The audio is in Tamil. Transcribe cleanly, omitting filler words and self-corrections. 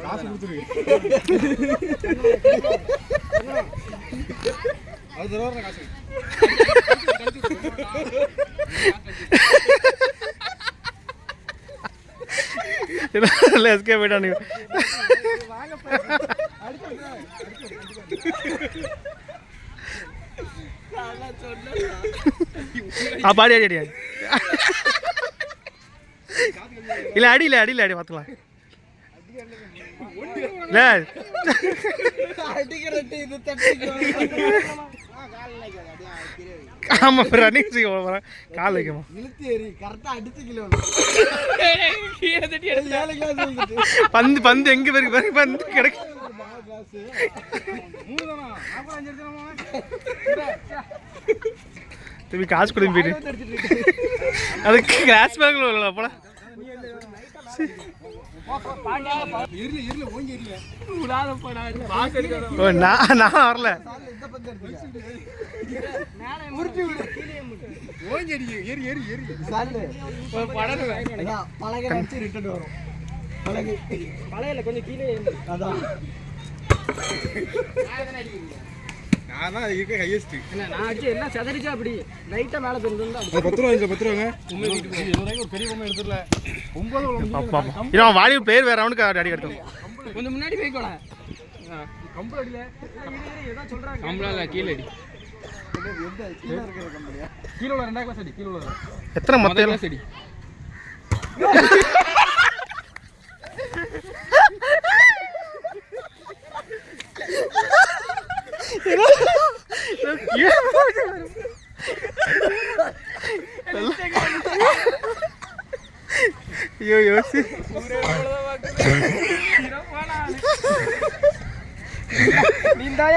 காசு கொடுத்துரு. அது தருவாரு காசு. இல்லை எஸ்கே போயிட்டானுங்க. பாடி அடி அடி இல்லை அடியில் அடியில் அடி பார்த்துக்கலாம். ஆமா ரன்னிங் செய்ய போறேன். கால் வைக்கமா பந்து பந்து எங்க பேருக்கு பந்து கிடைக்கு. திரும்பி காசு கொடுங்க போயிட்டு அதுக்கு கிளாஸ் பேங்க்ல வரல போல. நான் வரல. கொஞ்சம் கீழே நான் தான் இருக்க ஹையஸ்ட். நான் அடிச்சு எல்லாம் செதறிச்சா அப்படி லைட்டா மேல போயிருந்தா 10 ரூபா 10 ரூபாங்க. ஒரு பெரிய பொம்மை எடுத்துடல. 9 வாலி பேர் வேற அவனுக்கு அடி கட்டணும். கொஞ்சம் முன்னாடி போய்க்கோடா. கம்பு அடில ஏதோ சொல்றாங்க. கம்பள இல்ல கீழ அடி. கீழ இருக்கிற கம்பளியா? கீழ உள்ள 2 கிளாஸ் அடி. கீழ உள்ள எத்தனை மொத்த கிளாஸ் அடி? ஐயோ யோசி நீ தான்